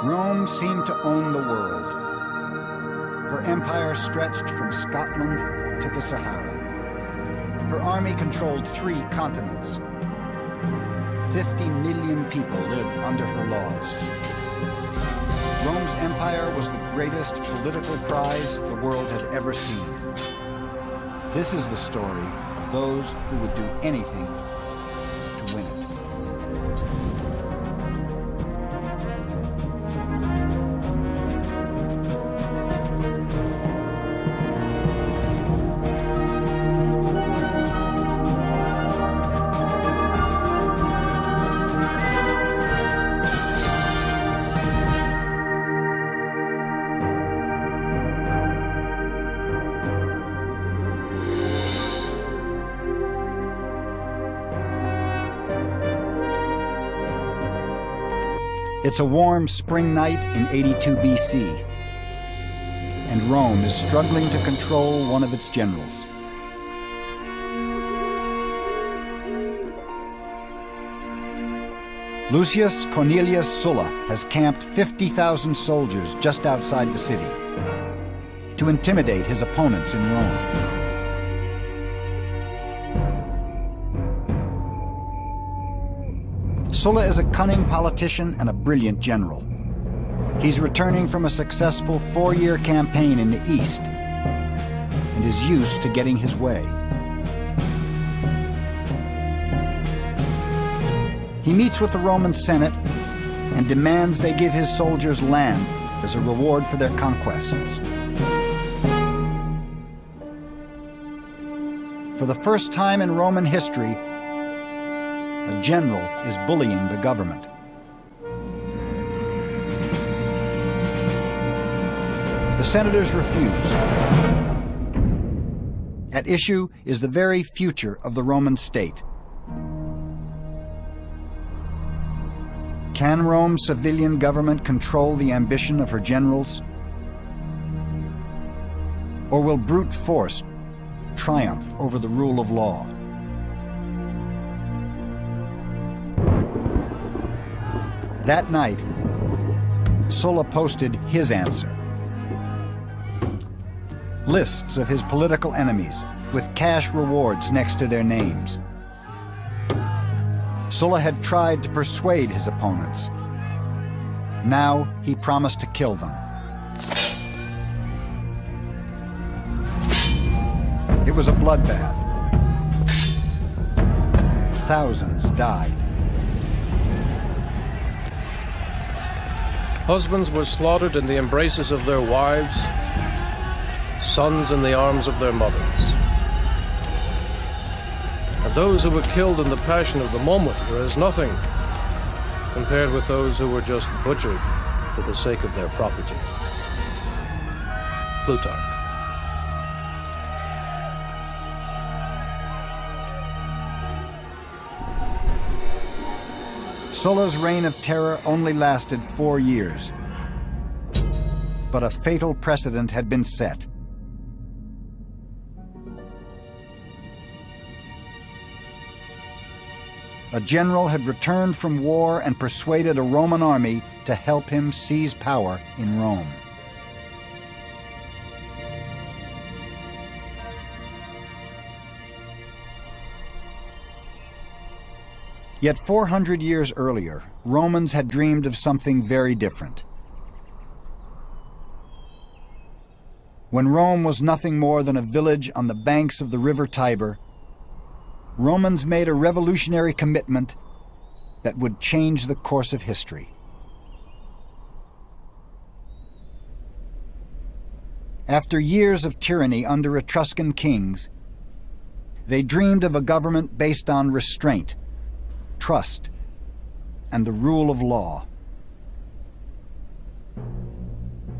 Rome seemed to own the world. Her empire stretched from Scotland to the Sahara. Her army controlled 3 continents. 50 million people lived under her laws. Rome's empire was the greatest political prize the world had ever seen. This is the story of those who would do anything to win it. It's a warm spring night in 82 BC, and Rome is struggling to control one of its generals. Lucius Cornelius Sulla has camped 50,000 soldiers just outside the city to intimidate his opponents in Rome. Sulla is a cunning politician and a brilliant general. He's returning from a successful 4-year campaign in the East and is used to getting his way. He meets with the Roman Senate and demands they give his soldiers land as a reward for their conquests. For the first time in Roman history, a general is bullying the government. The senators refuse. At issue is the very future of the Roman state. Can Rome's civilian government control the ambition of her generals? Or will brute force triumph over the rule of law? That night, Sulla posted his answer. Lists of his political enemies with cash rewards next to their names. Sulla had tried to persuade his opponents. Now he promised to kill them. It was a bloodbath. Thousands died. Husbands were slaughtered in the embraces of their wives, sons in the arms of their mothers. And those who were killed in the passion of the moment were as nothing compared with those who were just butchered for the sake of their property. Plutarch. Sulla's reign of terror only lasted 4 years, but a fatal precedent had been set. A general had returned from war and persuaded a Roman army to help him seize power in Rome. Yet 400 years earlier, Romans had dreamed of something very different. When Rome was nothing more than a village on the banks of the river Tiber, Romans made a revolutionary commitment that would change the course of history. After years of tyranny under Etruscan kings, they dreamed of a government based on restraint, trust, and the rule of law.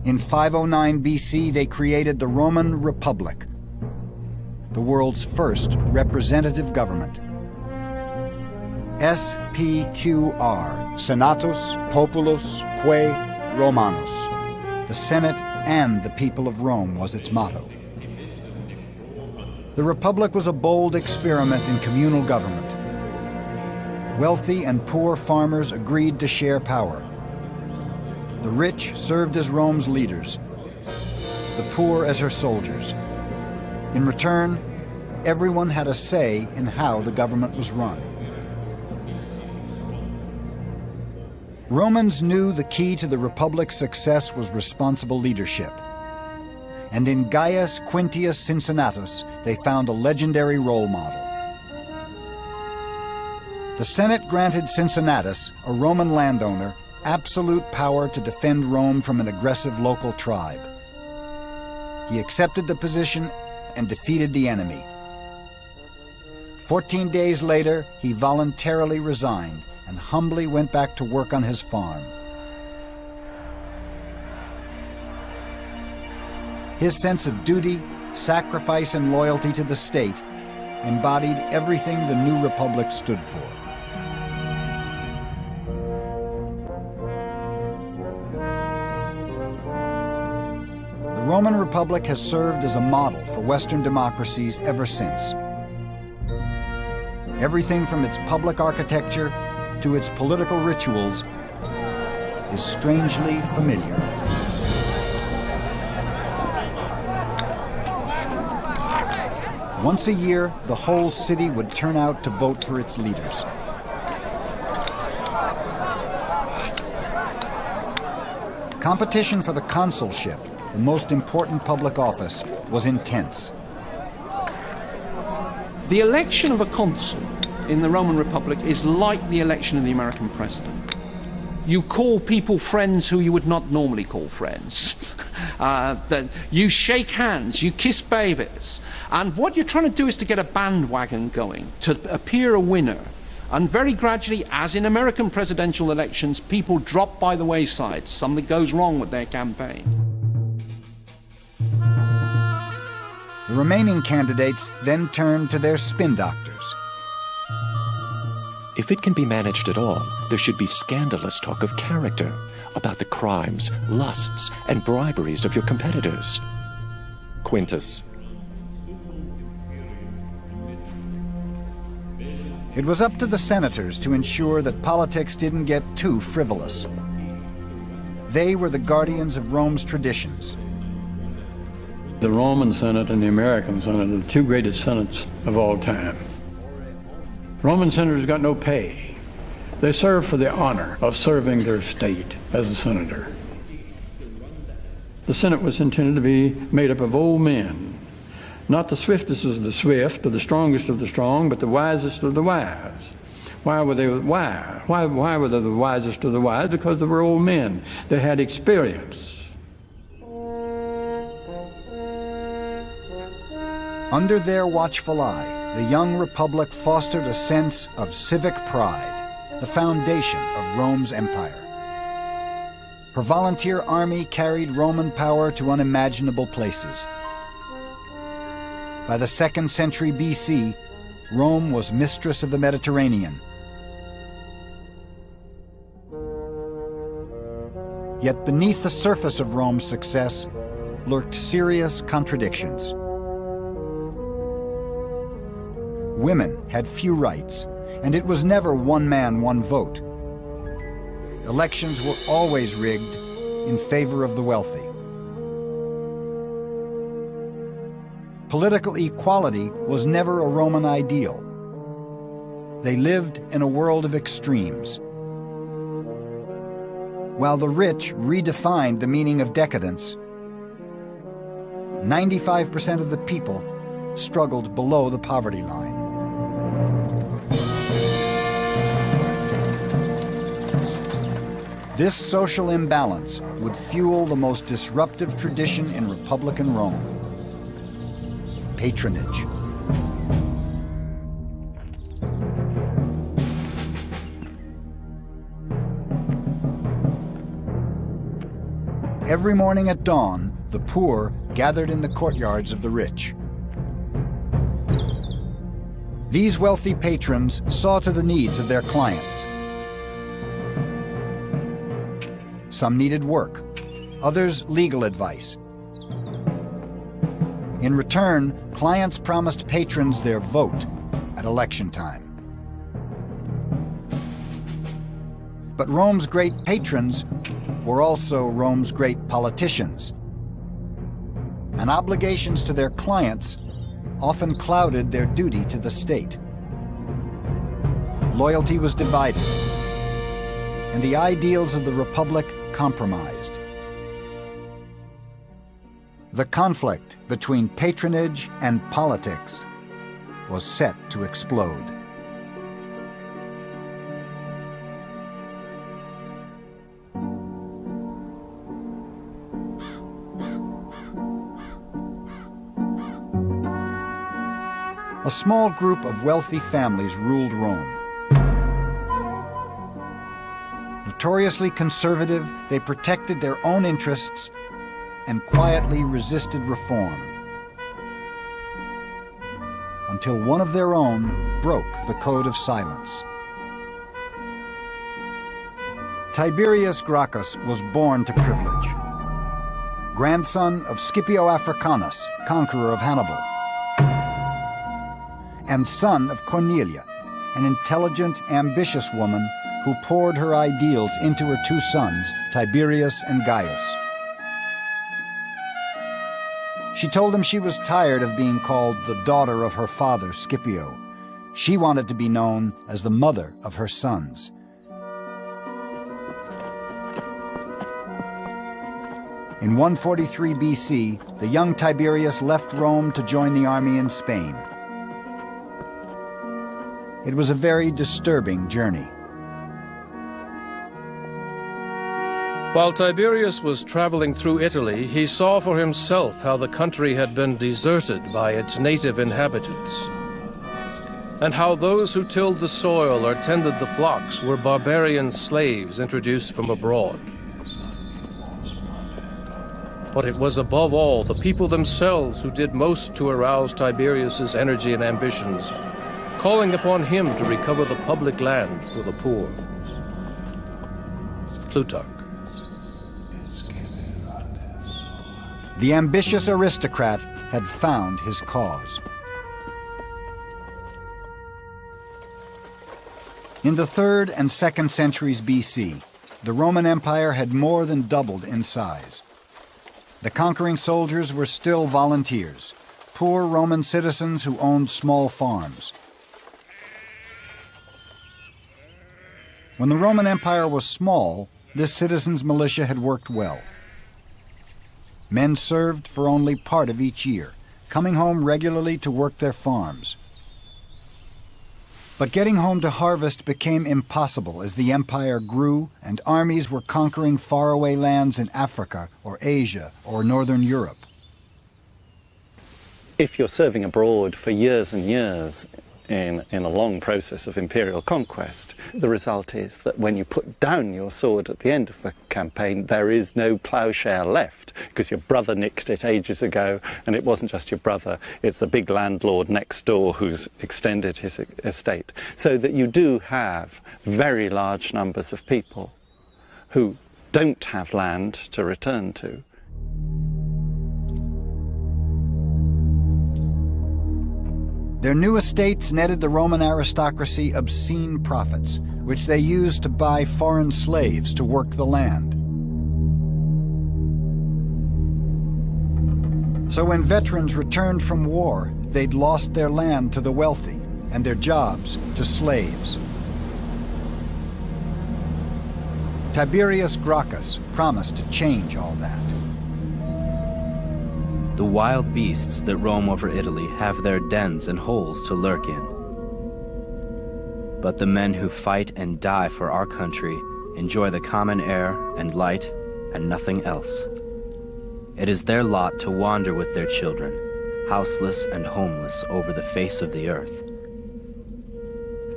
In 509 BC, they created the Roman Republic, the world's first representative government. SPQR, Senatus Populus Quae Romanus. The Senate and the people of Rome was its motto. The Republic was a bold experiment in communal government. Wealthy and poor farmers agreed to share power. The rich served as Rome's leaders, the poor as her soldiers. In return, everyone had a say in how the government was run. Romans knew the key to the Republic's success was responsible leadership. And in Gaius Quintius Cincinnatus, they found a legendary role model. The Senate granted Cincinnatus, a Roman landowner, absolute power to defend Rome from an aggressive local tribe. He accepted the position and defeated the enemy. 14 days later, he voluntarily resigned and humbly went back to work on his farm. His sense of duty, sacrifice, and loyalty to the state embodied everything the new republic stood for. The Roman Republic has served as a model for Western democracies ever since. Everything from its public architecture to its political rituals is strangely familiar. Once a year, the whole city would turn out to vote for its leaders. Competition for the consulship, the most important public office, was intense. The election of a consul in the Roman Republic is like the election of the American president. You call people friends who you would not normally call friends. You shake hands, you kiss babies. And what you're trying to do is to get a bandwagon going, to appear a winner. And very gradually, as in American presidential elections, people drop by the wayside. Something goes wrong with their campaign. The remaining candidates then turned to their spin doctors. If it can be managed at all, there should be scandalous talk of character, about the crimes, lusts, and briberies of your competitors. Quintus. It was up to the senators to ensure that politics didn't get too frivolous. They were the guardians of Rome's traditions. The Roman Senate and the American Senate are the two greatest senates of all time. Roman senators got no pay. They served for the honor of serving their state as a senator. The Senate was intended to be made up of old men, not the swiftest of the swift or the strongest of the strong, but the wisest of the wise. Why were they wise? Why were they the wisest of the wise? Because they were old men. They had experience. Under their watchful eye, the young republic fostered a sense of civic pride, the foundation of Rome's empire. Her volunteer army carried Roman power to unimaginable places. By the 2nd century BC, Rome was mistress of the Mediterranean. Yet beneath the surface of Rome's success lurked serious contradictions. Women had few rights, and it was never one man, one vote. Elections were always rigged in favor of the wealthy. Political equality was never a Roman ideal. They lived in a world of extremes. While the rich redefined the meaning of decadence, 95% of the people struggled below the poverty line. This social imbalance would fuel the most disruptive tradition in Republican Rome: patronage. Every morning at dawn, the poor gathered in the courtyards of the rich. These wealthy patrons saw to the needs of their clients. Some needed work, others legal advice. In return, clients promised patrons their vote at election time. But Rome's great patrons were also Rome's great politicians. And obligations to their clients often clouded their duty to the state. Loyalty was divided, and the ideals of the Republic compromised. The conflict between patronage and politics was set to explode. A small group of wealthy families ruled Rome. Notoriously conservative, they protected their own interests and quietly resisted reform, until one of their own broke the code of silence. Tiberius Gracchus was born to privilege. Grandson of Scipio Africanus, conqueror of Hannibal, and son of Cornelia, an intelligent, ambitious woman who poured her ideals into her two sons, Tiberius and Gaius. She told him she was tired of being called the daughter of her father, Scipio. She wanted to be known as the mother of her sons. In 143 BC, the young Tiberius left Rome to join the army in Spain. It was a very disturbing journey. While Tiberius was traveling through Italy, he saw for himself how the country had been deserted by its native inhabitants, and how those who tilled the soil or tended the flocks were barbarian slaves introduced from abroad. But it was above all the people themselves who did most to arouse Tiberius's energy and ambitions, calling upon him to recover the public land for the poor. Plutarch. The ambitious aristocrat had found his cause. In the 3rd and 2nd centuries BC, the Roman Empire had more than doubled in size. The conquering soldiers were still volunteers, poor Roman citizens who owned small farms. When the Roman Empire was small, this citizens' militia had worked well. Men served for only part of each year, coming home regularly to work their farms. But getting home to harvest became impossible as the empire grew and armies were conquering faraway lands in Africa or Asia or Northern Europe. If you're serving abroad for years and years in a long process of imperial conquest, the result is that when you put down your sword at the end of the campaign, there is no ploughshare left, because your brother nicked it ages ago, and it wasn't just your brother, it's the big landlord next door who's extended his estate. So that you do have very large numbers of people who don't have land to return to. Their new estates netted the Roman aristocracy obscene profits, which they used to buy foreign slaves to work the land. So when veterans returned from war, they'd lost their land to the wealthy and their jobs to slaves. Tiberius Gracchus promised to change all that. The wild beasts that roam over Italy have their dens and holes to lurk in. But the men who fight and die for our country enjoy the common air and light and nothing else. It is their lot to wander with their children, houseless and homeless over the face of the earth.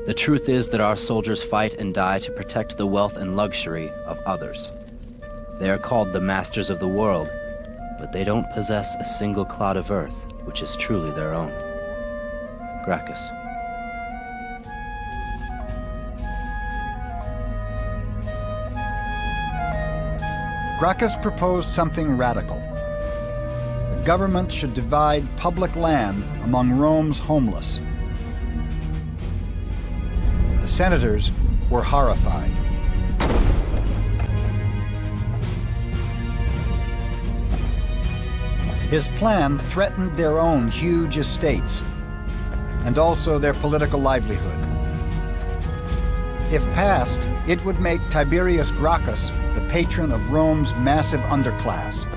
The truth is that our soldiers fight and die to protect the wealth and luxury of others. They are called the masters of the world, but they don't possess a single clod of earth which is truly their own. Gracchus. Gracchus proposed something radical. The government should divide public land among Rome's homeless. The senators were horrified. His plan threatened their own huge estates and also their political livelihood. If passed, it would make Tiberius Gracchus the patron of Rome's massive underclass.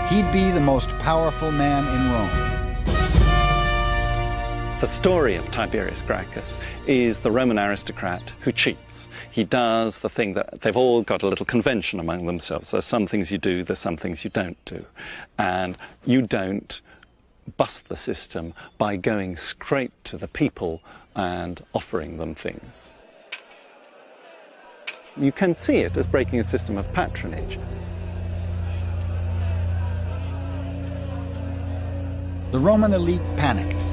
He'd be the most powerful man in Rome. The story of Tiberius Gracchus is the Roman aristocrat who cheats. He does the thing that they've all got a little convention among themselves. There's some things you do, there's some things you don't do. And you don't bust the system by going straight to the people and offering them things. You can see it as breaking a system of patronage. The Roman elite panicked.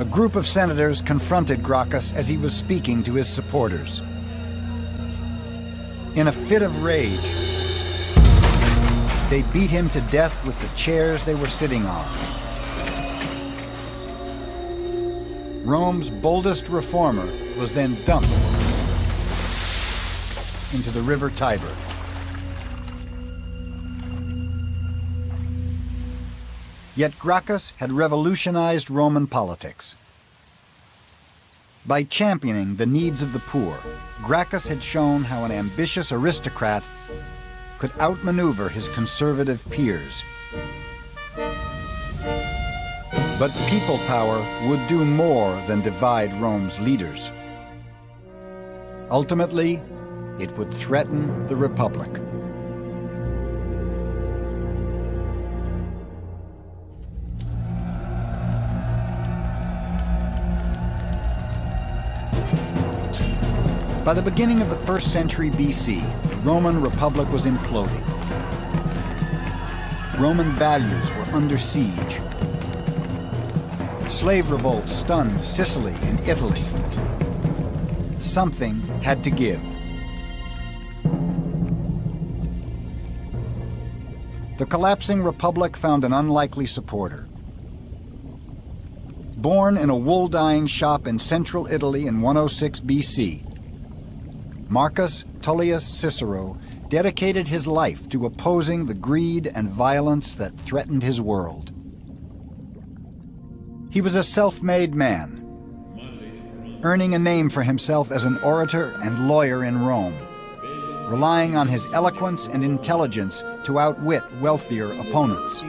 A group of senators confronted Gracchus as he was speaking to his supporters. In a fit of rage, they beat him to death with the chairs they were sitting on. Rome's boldest reformer was then dumped into the river Tiber. Yet Gracchus had revolutionized Roman politics. By championing the needs of the poor, Gracchus had shown how an ambitious aristocrat could outmaneuver his conservative peers. But people power would do more than divide Rome's leaders. Ultimately, it would threaten the Republic. By the beginning of the 1st century BC, the Roman Republic was imploding. Roman values were under siege. Slave revolts stunned Sicily and Italy. Something had to give. The collapsing republic found an unlikely supporter. Born in a wool-dyeing shop in central Italy in 106 BC, Marcus Tullius Cicero dedicated his life to opposing the greed and violence that threatened his world. He was a self-made man, earning a name for himself as an orator and lawyer in Rome, relying on his eloquence and intelligence to outwit wealthier opponents.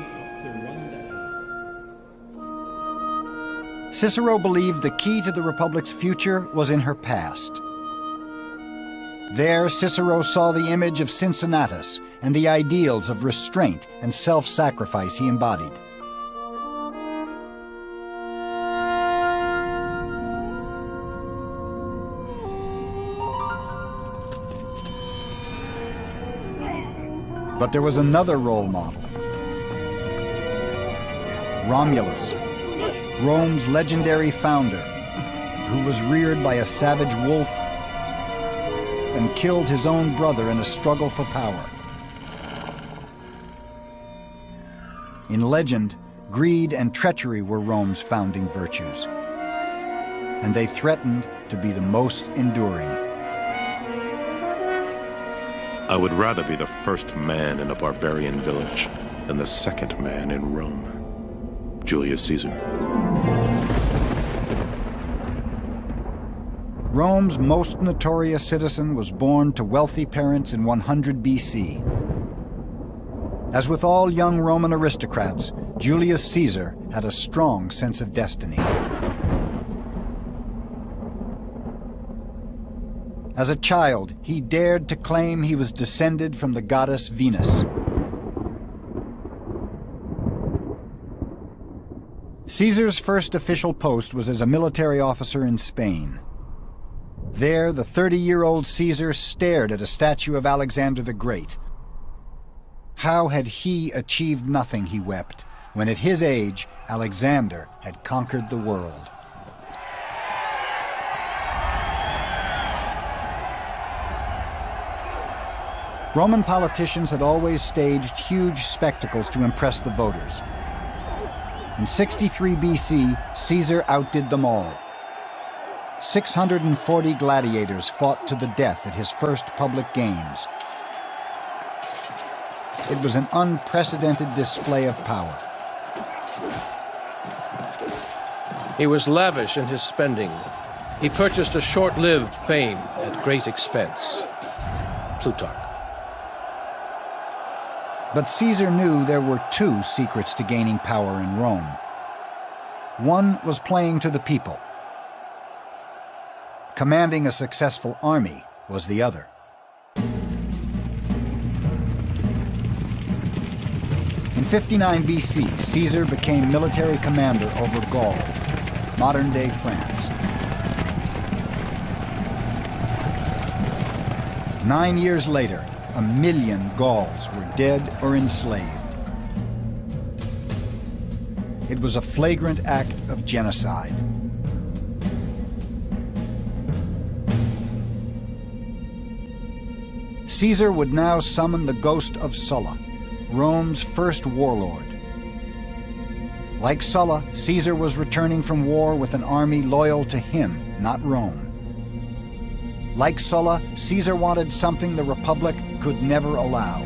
Cicero believed the key to the Republic's future was in her past. There, Cicero saw the image of Cincinnatus and the ideals of restraint and self-sacrifice he embodied. But there was another role model. Romulus, Rome's legendary founder, who was reared by a savage wolf and killed his own brother in a struggle for power. In legend, greed and treachery were Rome's founding virtues, and they threatened to be the most enduring. I would rather be the first man in a barbarian village than the second man in Rome. Julius Caesar. Rome's most notorious citizen was born to wealthy parents in 100 BC. As with all young Roman aristocrats, Julius Caesar had a strong sense of destiny. As a child, he dared to claim he was descended from the goddess Venus. Caesar's first official post was as a military officer in Spain. There, the 30-year-old Caesar stared at a statue of Alexander the Great. How had he achieved nothing, he wept, when at his age, Alexander had conquered the world? Roman politicians had always staged huge spectacles to impress the voters. In 63 BC, Caesar outdid them all. 640 gladiators fought to the death at his first public games. It was an unprecedented display of power. He was lavish in his spending. He purchased a short-lived fame at great expense. Plutarch. But Caesar knew there were two secrets to gaining power in Rome. One was playing to the people. Commanding a successful army was the other. In 59 BC, Caesar became military commander over Gaul, modern-day France. 9 years later, 1 million Gauls were dead or enslaved. It was a flagrant act of genocide. Caesar would now summon the ghost of Sulla, Rome's first warlord. Like Sulla, Caesar was returning from war with an army loyal to him, not Rome. Like Sulla, Caesar wanted something the Republic could never allow.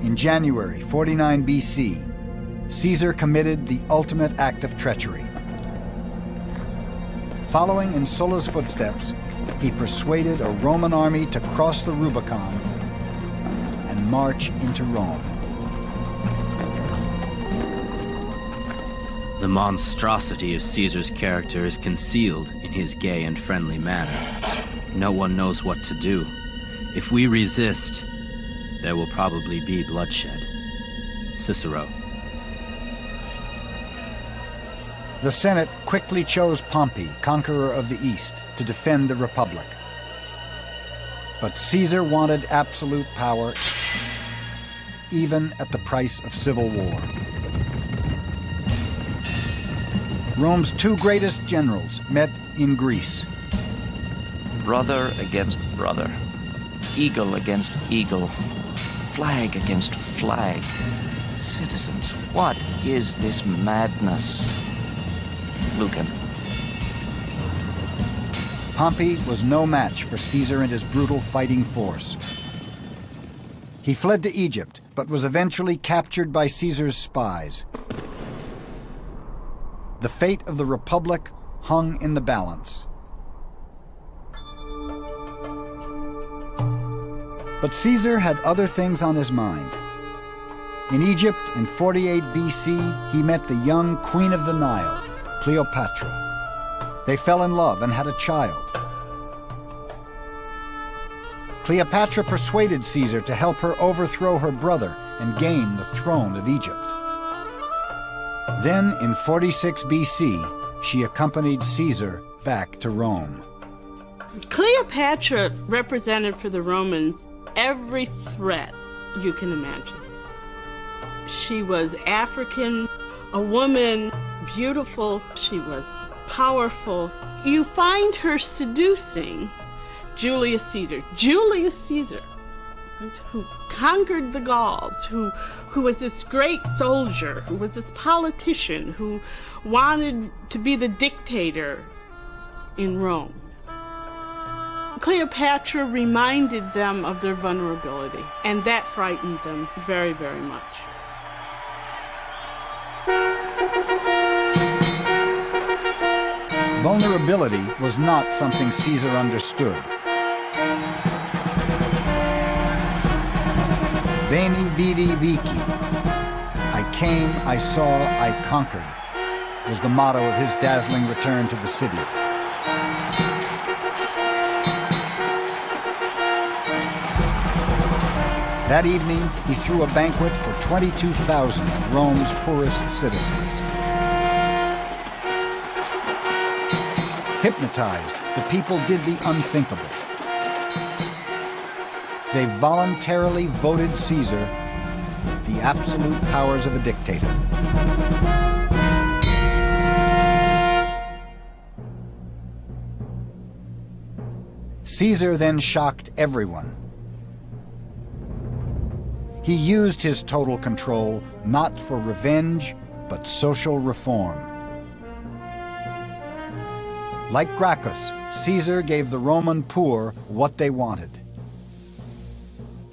In January 49 BC, Caesar committed the ultimate act of treachery. Following in Sulla's footsteps, he persuaded a Roman army to cross the Rubicon and march into Rome. The monstrosity of Caesar's character is concealed in his gay and friendly manner. No one knows what to do. If we resist, there will probably be bloodshed. Cicero. The Senate quickly chose Pompey, conqueror of the East, to defend the Republic. But Caesar wanted absolute power, even at the price of civil war. Rome's two greatest generals met in Greece. Brother against brother, eagle against eagle, flag against flag. Citizens, what is this madness? Lucan. Pompey was no match for Caesar and his brutal fighting force. He fled to Egypt, but was eventually captured by Caesar's spies. The fate of the Republic hung in the balance. But Caesar had other things on his mind. In Egypt, in 48 BC, he met the young Queen of the Nile, Cleopatra. They fell in love and had a child. Cleopatra persuaded Caesar to help her overthrow her brother and gain the throne of Egypt. Then, in 46 BC, she accompanied Caesar back to Rome. Cleopatra represented for the Romans every threat you can imagine. She was African, a woman, beautiful, she was powerful. You find her seducing Julius Caesar. Julius Caesar, who conquered the Gauls, who was this great soldier, who was this politician, who wanted to be the dictator in Rome. Cleopatra reminded them of their vulnerability, and that frightened them very, very much. Vulnerability was not something Caesar understood. Veni, vidi, vici. I came, I saw, I conquered, was the motto of his dazzling return to the city. That evening, he threw a banquet for 22,000 of Rome's poorest citizens. Hypnotized, the people did the unthinkable. They voluntarily voted Caesar the absolute powers of a dictator. Caesar then shocked everyone. He used his total control not for revenge, but social reform. Like Gracchus, Caesar gave the Roman poor what they wanted.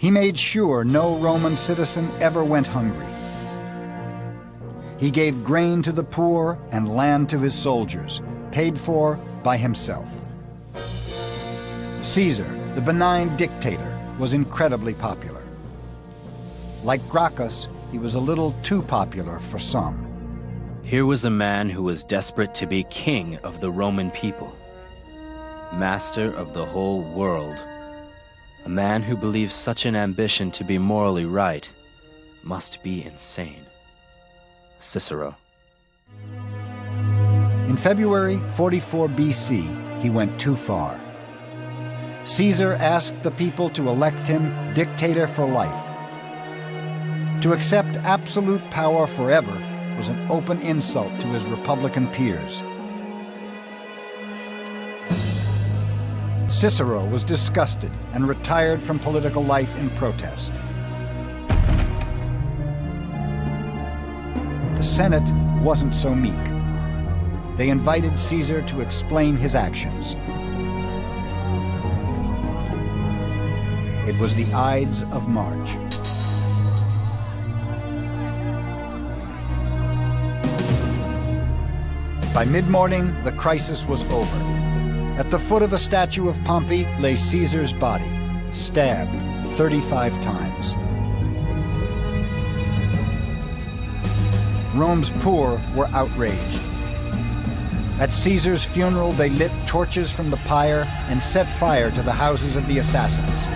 He made sure no Roman citizen ever went hungry. He gave grain to the poor and land to his soldiers, paid for by himself. Caesar, the benign dictator, was incredibly popular. Like Gracchus, he was a little too popular for some. Here was a man who was desperate to be king of the Roman people, master of the whole world. A man who believes such an ambition to be morally right must be insane. Cicero. In February 44 BC, he went too far. Caesar asked the people to elect him dictator for life. To accept absolute power forever was an open insult to his Republican peers. Cicero was disgusted and retired from political life in protest. The Senate wasn't so meek. They invited Caesar to explain his actions. It was the Ides of March. By mid-morning, the crisis was over. At the foot of a statue of Pompey lay Caesar's body, stabbed 35 times. Rome's poor were outraged. At Caesar's funeral, they lit torches from the pyre and set fire to the houses of the assassins.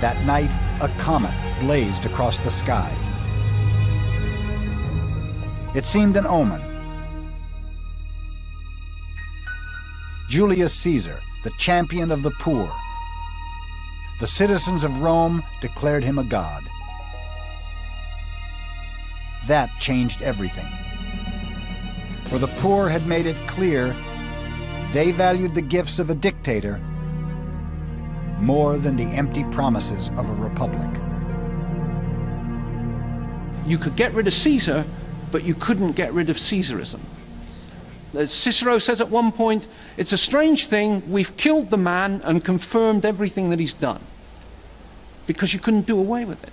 That night, a comet blazed across the sky. It seemed an omen. Julius Caesar, the champion of the poor. The citizens of Rome declared him a god. That changed everything. For the poor had made it clear they valued the gifts of a dictator more than the empty promises of a republic. You could get rid of Caesar, but you couldn't get rid of Caesarism. As Cicero says at one point, it's a strange thing, we've killed the man and confirmed everything that he's done, because you couldn't do away with it.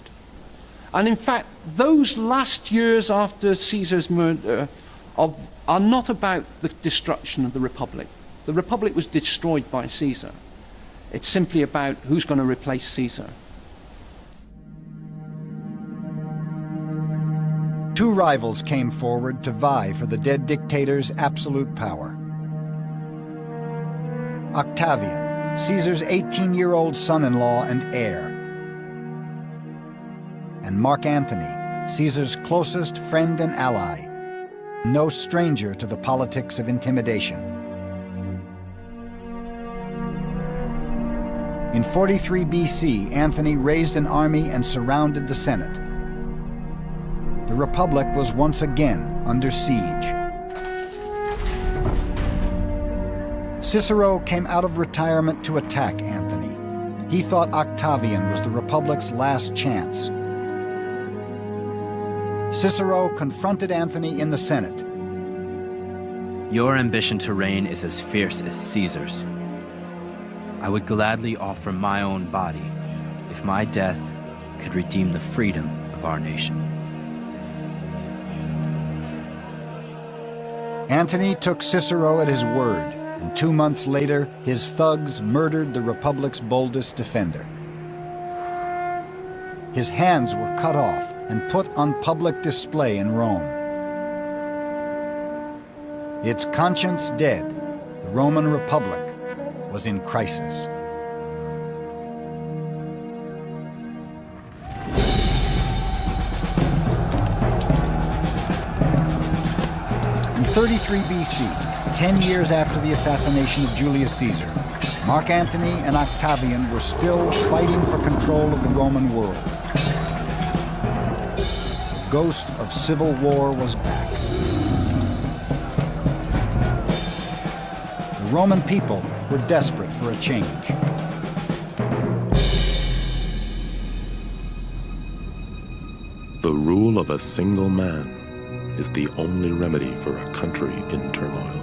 And in fact, those last years after Caesar's murder are not about the destruction of the Republic. The Republic was destroyed by Caesar. It's simply about who's going to replace Caesar. Two rivals came forward to vie for the dead dictator's absolute power. Octavian, Caesar's 18-year-old son-in-law and heir, and Mark Antony, Caesar's closest friend and ally, no stranger to the politics of intimidation. In 43 BC, Antony raised an army and surrounded the Senate. The Republic was once again under siege. Cicero came out of retirement to attack Antony. He thought Octavian was the Republic's last chance. Cicero confronted Antony in the Senate. Your ambition to reign is as fierce as Caesar's. I would gladly offer my own body if my death could redeem the freedom of our nation. Antony took Cicero at his word, and 2 months later, his thugs murdered the Republic's boldest defender. His hands were cut off and put on public display in Rome. Its conscience dead, the Roman Republic was in crisis. In 33 BC, 10 years after the assassination of Julius Caesar, Mark Antony and Octavian were still fighting for control of the Roman world. The ghost of civil war was back. The Roman people were desperate for a change. The rule of a single man is the only remedy for a country in turmoil.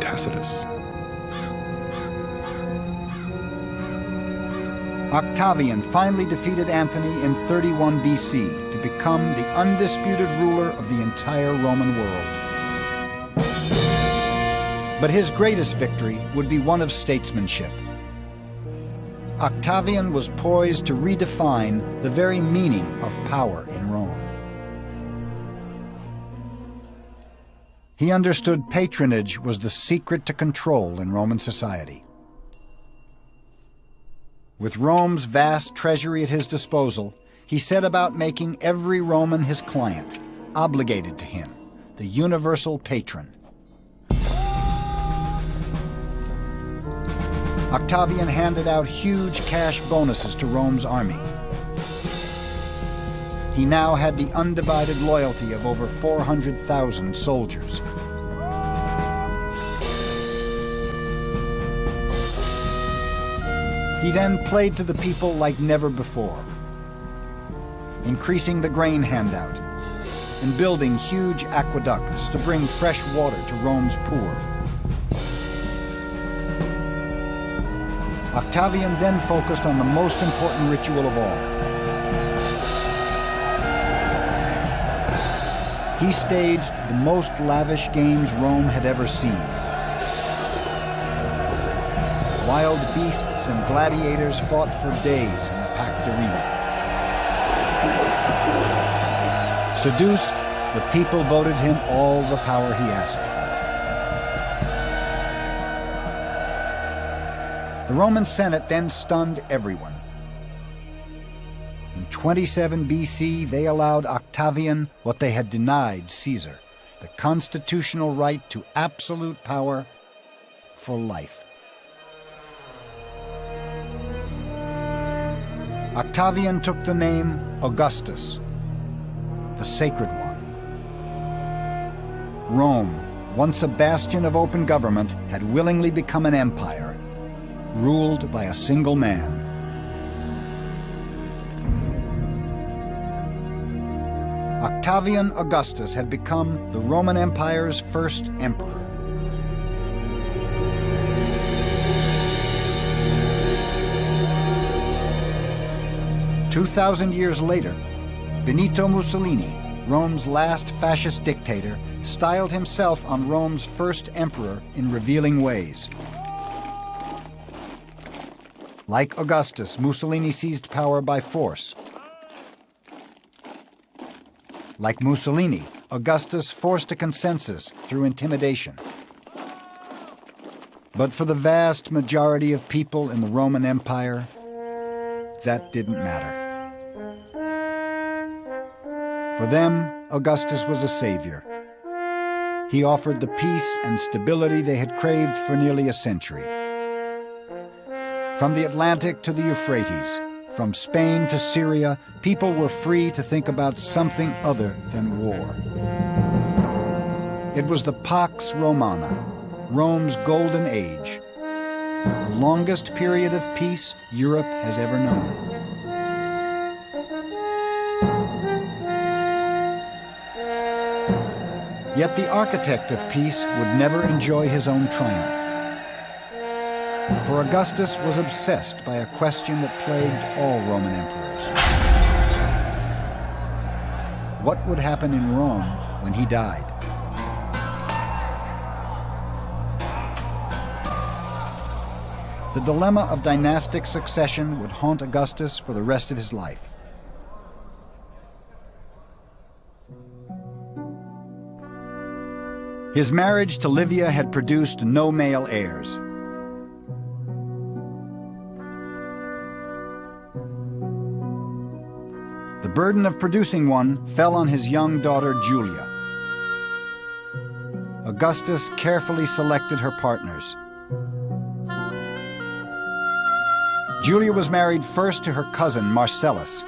Tacitus. Octavian finally defeated Anthony in 31 BC to become the undisputed ruler of the entire Roman world. But his greatest victory would be one of statesmanship. Octavian was poised to redefine the very meaning of power in Rome. He understood patronage was the secret to control in Roman society. With Rome's vast treasury at his disposal, he set about making every Roman his client, obligated to him, the universal patron. Octavian handed out huge cash bonuses to Rome's army. He now had the undivided loyalty of over 400,000 soldiers. He then played to the people like never before, increasing the grain handout and building huge aqueducts to bring fresh water to Rome's poor. Octavian then focused on the most important ritual of all. He staged the most lavish games Rome had ever seen. Wild beasts and gladiators fought for days in the packed arena. Seduced, the people voted him all the power he asked for. The Roman Senate then stunned everyone. In 27 BC, they allowed Octavian what they had denied Caesar, the constitutional right to absolute power for life. Octavian took the name Augustus, the sacred one. Rome, once a bastion of open government, had willingly become an empire, ruled by a single man. Octavian Augustus had become the Roman Empire's first emperor. "2,000 years later, Benito Mussolini, Rome's last fascist dictator, styled himself on Rome's first emperor in revealing ways. Like Augustus, Mussolini seized power by force. Like Mussolini, Augustus forced a consensus through intimidation. But for the vast majority of people in the Roman Empire, that didn't matter. For them, Augustus was a savior. He offered the peace and stability they had craved for nearly a century. From the Atlantic to the Euphrates, from Spain to Syria, people were free to think about something other than war. It was the Pax Romana, Rome's golden age, the longest period of peace Europe has ever known. Yet the architect of peace would never enjoy his own triumph. For Augustus was obsessed by a question that plagued all Roman emperors. What would happen in Rome when he died? The dilemma of dynastic succession would haunt Augustus for the rest of his life. His marriage to Livia had produced no male heirs. The burden of producing one fell on his young daughter, Julia. Augustus carefully selected her partners. Julia was married first to her cousin, Marcellus,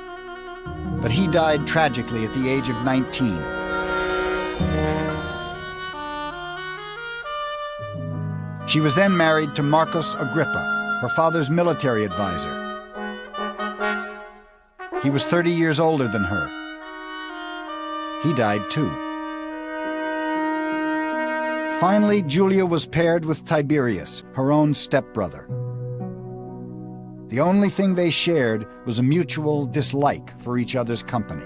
but he died tragically at the age of 19. She was then married to Marcus Agrippa, her father's military advisor. He was 30 years older than her. He died too. Finally, Julia was paired with Tiberius, her own stepbrother. The only thing they shared was a mutual dislike for each other's company.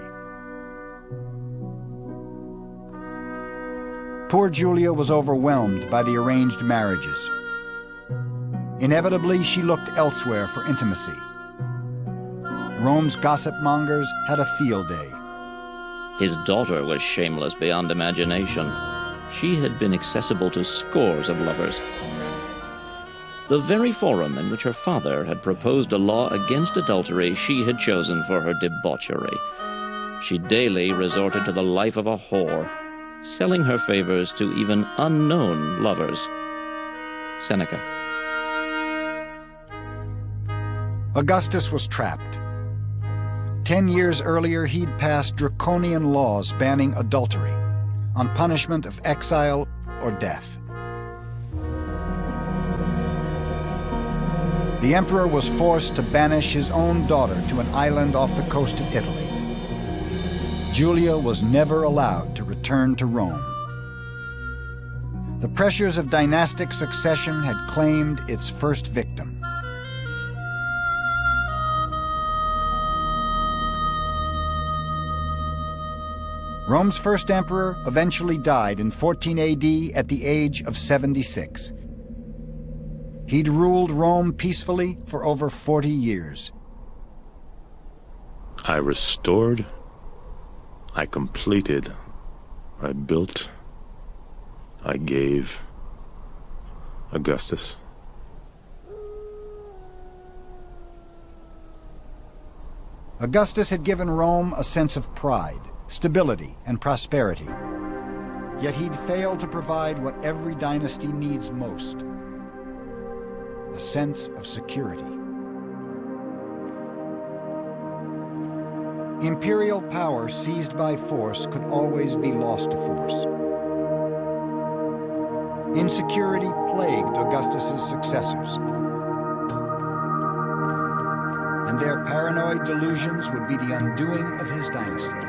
Poor Julia was overwhelmed by the arranged marriages. Inevitably, she looked elsewhere for intimacy. Rome's gossip mongers had a field day. His daughter was shameless beyond imagination. She had been accessible to scores of lovers. The very forum in which her father had proposed a law against adultery she had chosen for her debauchery. She daily resorted to the life of a whore, selling her favors to even unknown lovers. Seneca. Augustus was trapped. 10 years earlier, he'd passed draconian laws banning adultery, on punishment of exile or death. The emperor was forced to banish his own daughter to an island off the coast of Italy. Julia was never allowed to return to Rome. The pressures of dynastic succession had claimed its first victim. Rome's first emperor eventually died in 14 AD at the age of 76. He'd ruled Rome peacefully for over 40 years. I restored, I completed, I built, I gave. Augustus. Augustus had given Rome a sense of pride, stability, and prosperity. Yet he'd failed to provide what every dynasty needs most: a sense of security. Imperial power seized by force could always be lost to force. Insecurity plagued Augustus's successors, and their paranoid delusions would be the undoing of his dynasty.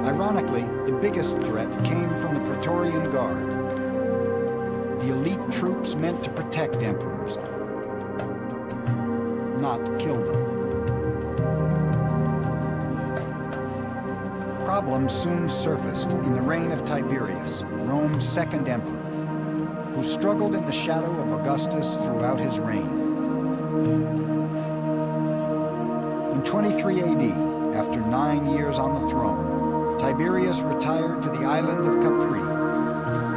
Ironically, the biggest threat came from the Praetorian Guard, the elite troops meant to protect emperors, not kill them. Problems soon surfaced in the reign of Tiberius, Rome's second emperor, who struggled in the shadow of Augustus throughout his reign. In 23 AD, after 9 years on the throne, Tiberius retired to the island of Capri,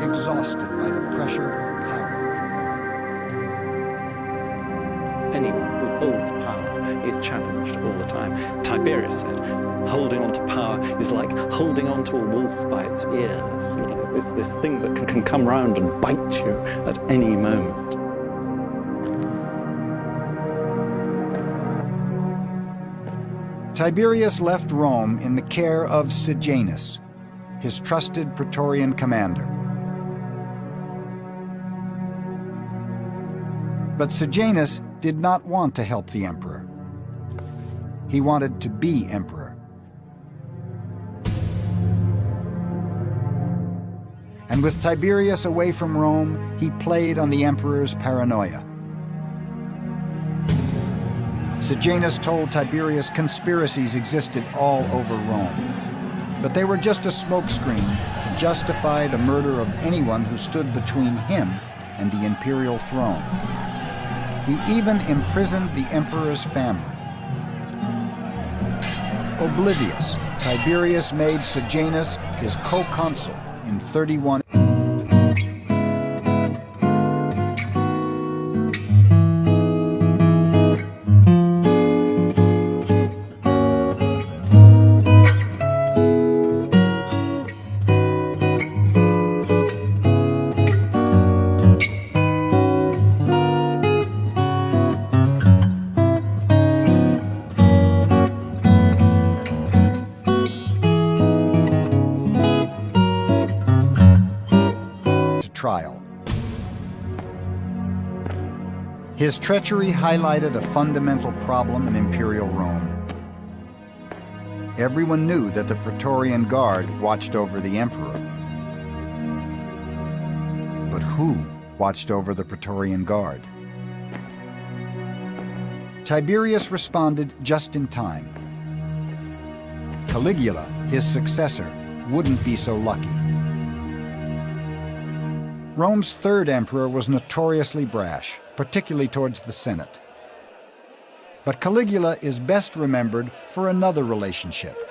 exhausted by the pressure of power in Rome. Anyone who holds power is challenged all the time. Tiberius said, holding on to power is like holding on to a wolf by its ears. You know, it's this thing that can come round and bite you at any moment. Tiberius left Rome in the care of Sejanus, his trusted Praetorian commander. But Sejanus did not want to help the emperor. He wanted to be emperor. And with Tiberius away from Rome, he played on the emperor's paranoia. Sejanus told Tiberius conspiracies existed all over Rome, but they were just a smokescreen to justify the murder of anyone who stood between him and the imperial throne. He even imprisoned the emperor's family. Oblivious, Tiberius made Sejanus his co-consul in 31. Trial. His treachery highlighted a fundamental problem in imperial Rome. Everyone knew that the Praetorian Guard watched over the emperor. But who watched over the Praetorian Guard? Tiberius responded just in time. Caligula, his successor, wouldn't be so lucky. Rome's third emperor was notoriously brash, particularly towards the Senate. But Caligula is best remembered for another relationship.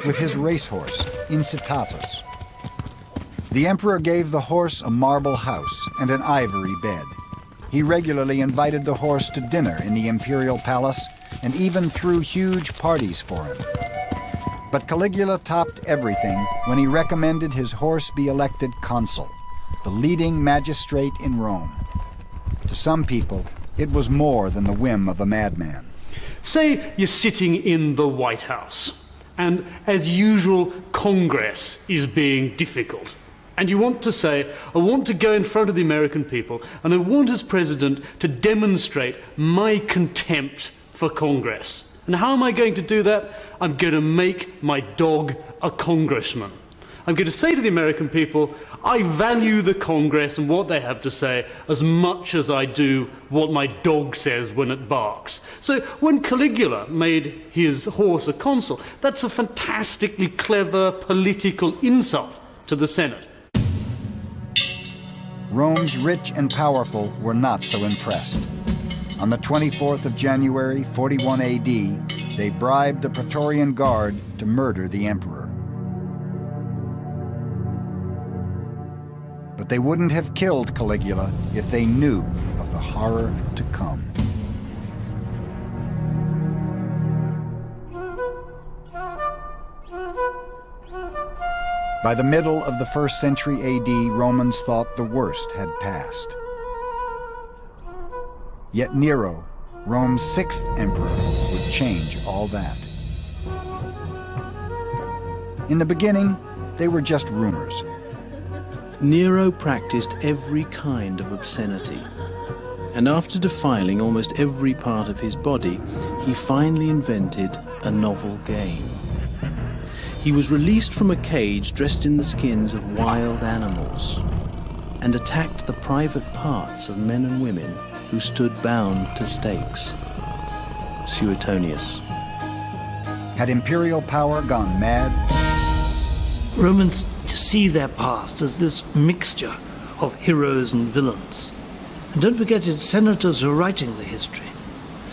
With his racehorse, Incitatus. The emperor gave the horse a marble house and an ivory bed. He regularly invited the horse to dinner in the imperial palace and even threw huge parties for him. But Caligula topped everything when he recommended his horse be elected consul, the leading magistrate in Rome. To some people, it was more than the whim of a madman. Say you're sitting in the White House, and as usual, Congress is being difficult. And you want to say, I want to go in front of the American people, and I want as president to demonstrate my contempt for Congress. And how am I going to do that? I'm going to make my dog a congressman. I'm going to say to the American people, I value the Congress and what they have to say as much as I do what my dog says when it barks. So when Caligula made his horse a consul, that's a fantastically clever political insult to the Senate. Rome's rich and powerful were not so impressed. On the 24th of January, 41 AD, they bribed the Praetorian Guard to murder the emperor. But they wouldn't have killed Caligula if they knew of the horror to come. By the middle of the 1st century AD, Romans thought the worst had passed. Yet Nero, Rome's 6th emperor, would change all that. In the beginning, they were just rumors. Nero practiced every kind of obscenity, and after defiling almost every part of his body, he finally invented a novel game. He was released from a cage dressed in the skins of wild animals, and attacked the private parts of men and women who stood bound to stakes. Suetonius. Had imperial power gone mad? Romans see their past as this mixture of heroes and villains. And don't forget, it's senators who are writing the history.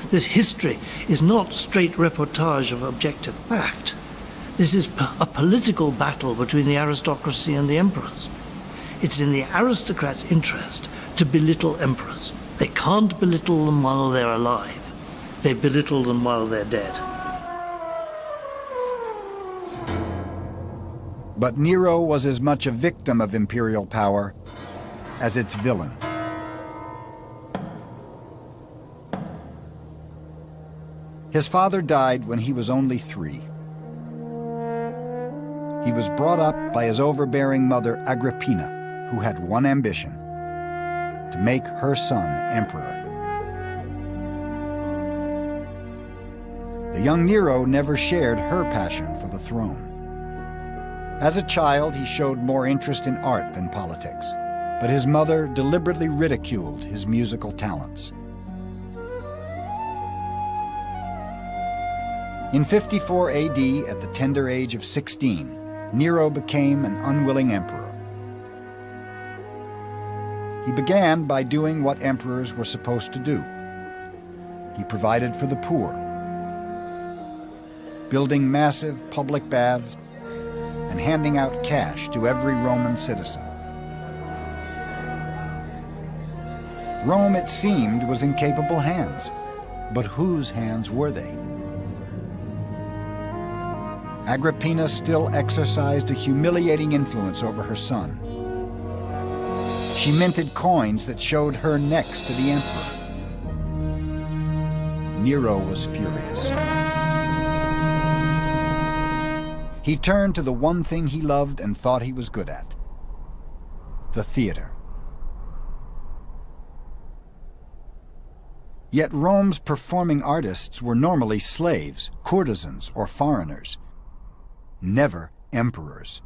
This history is not straight reportage of objective fact. This is a political battle between the aristocracy and the emperors. It's in the aristocrats' interest to belittle emperors. They can't belittle them while they're alive. They belittle them while they're dead. But Nero was as much a victim of imperial power as its villain. His father died when he was only 3. He was brought up by his overbearing mother Agrippina, who had one ambition: to make her son emperor. The young Nero never shared her passion for the throne. As a child, he showed more interest in art than politics, but his mother deliberately ridiculed his musical talents. In 54 AD, at the tender age of 16, Nero became an unwilling emperor. He began by doing what emperors were supposed to do. He provided for the poor, building massive public baths and handing out cash to every Roman citizen. Rome, it seemed, was in capable hands, but whose hands were they? Agrippina still exercised a humiliating influence over her son. She minted coins that showed her next to the emperor. Nero was furious. He turned to the one thing he loved and thought he was good at: the theater. Yet Rome's performing artists were normally slaves, courtesans, or foreigners, never emperors.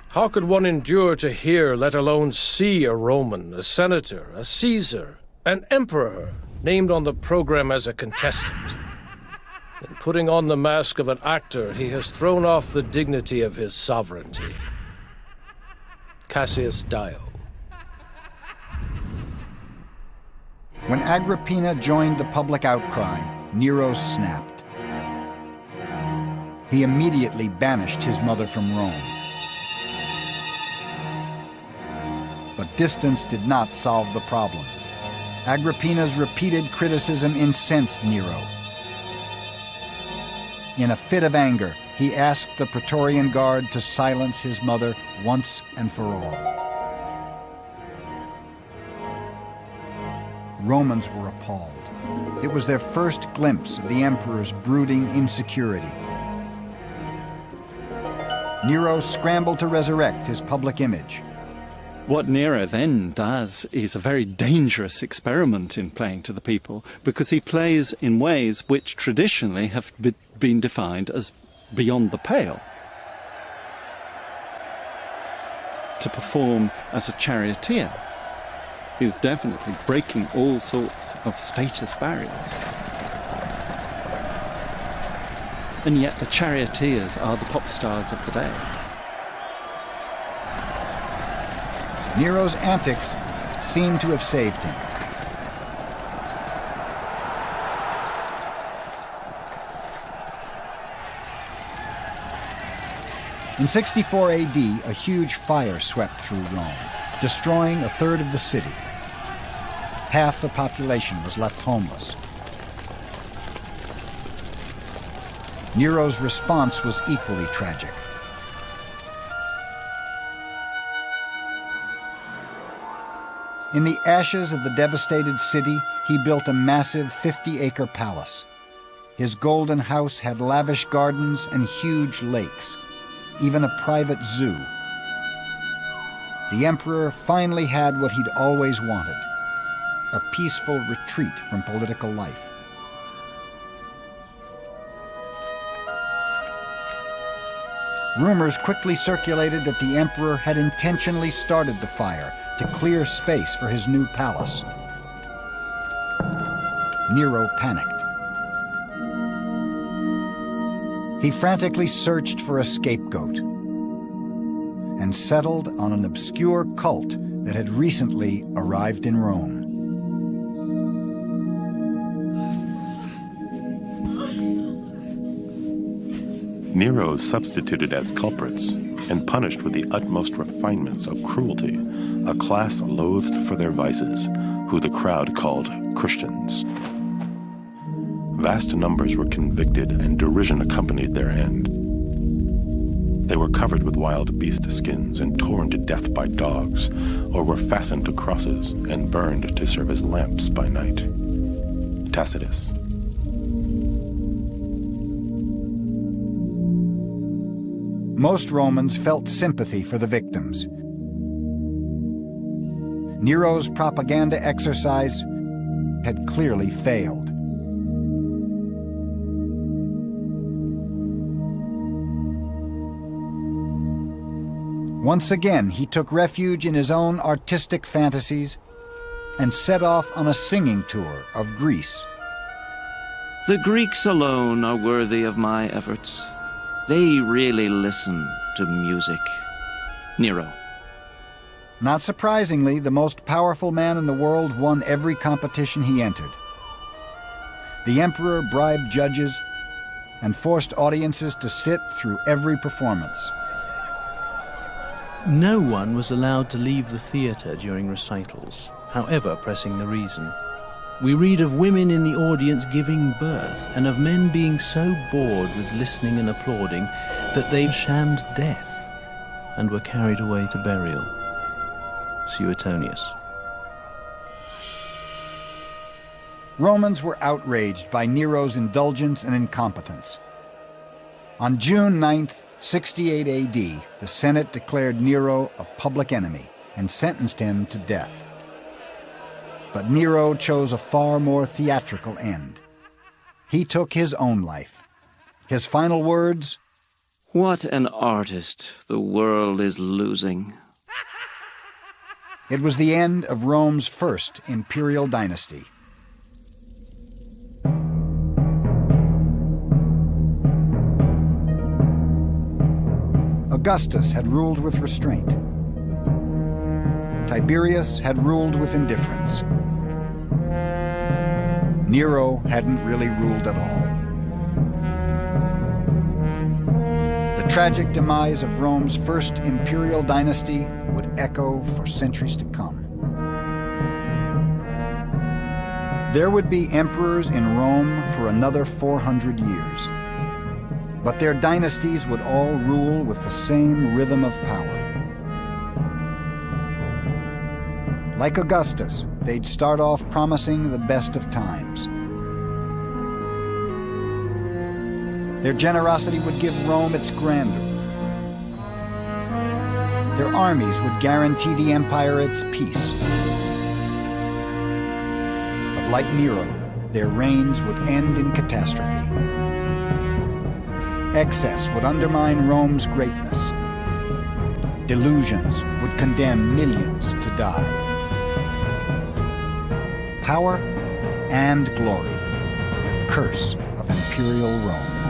How could one endure to hear, let alone see, a Roman, a senator, a Caesar, An emperor named on the program as a contestant. In putting on the mask of an actor, he has thrown off the dignity of his sovereignty. Cassius Dio. When Agrippina joined the public outcry, Nero snapped. He immediately banished his mother from Rome. But distance did not solve the problem. Agrippina's repeated criticism incensed Nero. In a fit of anger, he asked the Praetorian Guard to silence his mother once and for all. Romans were appalled. It was their first glimpse of the emperor's brooding insecurity. Nero scrambled to resurrect his public image. What Nero then does is a very dangerous experiment in playing to the people, because he plays in ways which traditionally have been defined as beyond the pale. To perform as a charioteer is definitely breaking all sorts of status barriers. And yet the charioteers are the pop stars of the day. Nero's antics seem to have saved him. In 64 AD, a huge fire swept through Rome, destroying a third of the city. Half the population was left homeless. Nero's response was equally tragic. In the ashes of the devastated city, he built a massive 50-acre palace. His golden house had lavish gardens and huge lakes, even a private zoo. The emperor finally had what he'd always wanted, a peaceful retreat from political life. Rumors quickly circulated that the emperor had intentionally started the fire to clear space for his new palace. Nero panicked. He frantically searched for a scapegoat and settled on an obscure cult that had recently arrived in Rome. Nero substituted as culprits and punished with the utmost refinements of cruelty a class loathed for their vices, who the crowd called Christians. Vast numbers were convicted, and derision accompanied their end. They were covered with wild beast skins and torn to death by dogs, or were fastened to crosses and burned to serve as lamps by night. Tacitus. Most Romans felt sympathy for the victims. Nero's propaganda exercise had clearly failed. Once again, he took refuge in his own artistic fantasies and set off on a singing tour of Greece. The Greeks alone are worthy of my efforts. They really listen to music. Nero. Not surprisingly, the most powerful man in the world won every competition he entered. The emperor bribed judges and forced audiences to sit through every performance. No one was allowed to leave the theatre during recitals, however pressing the reason. We read of women in the audience giving birth, and of men being so bored with listening and applauding that they shammed death and were carried away to burial. Suetonius. Romans were outraged by Nero's indulgence and incompetence. On June 9th, 68 AD, the Senate declared Nero a public enemy and sentenced him to death. But Nero chose a far more theatrical end. He took his own life. His final words, "What an artist the world is losing." It was the end of Rome's first imperial dynasty. Augustus had ruled with restraint. Tiberius had ruled with indifference. Nero hadn't really ruled at all. The tragic demise of Rome's first imperial dynasty would echo for centuries to come. There would be emperors in Rome for another 400 years, but their dynasties would all rule with the same rhythm of power. Like Augustus, they'd start off promising the best of times. Their generosity would give Rome its grandeur. Their armies would guarantee the empire its peace. But like Nero, their reigns would end in catastrophe. Excess would undermine Rome's greatness. Delusions would condemn millions to die. Power and glory, the curse of imperial Rome.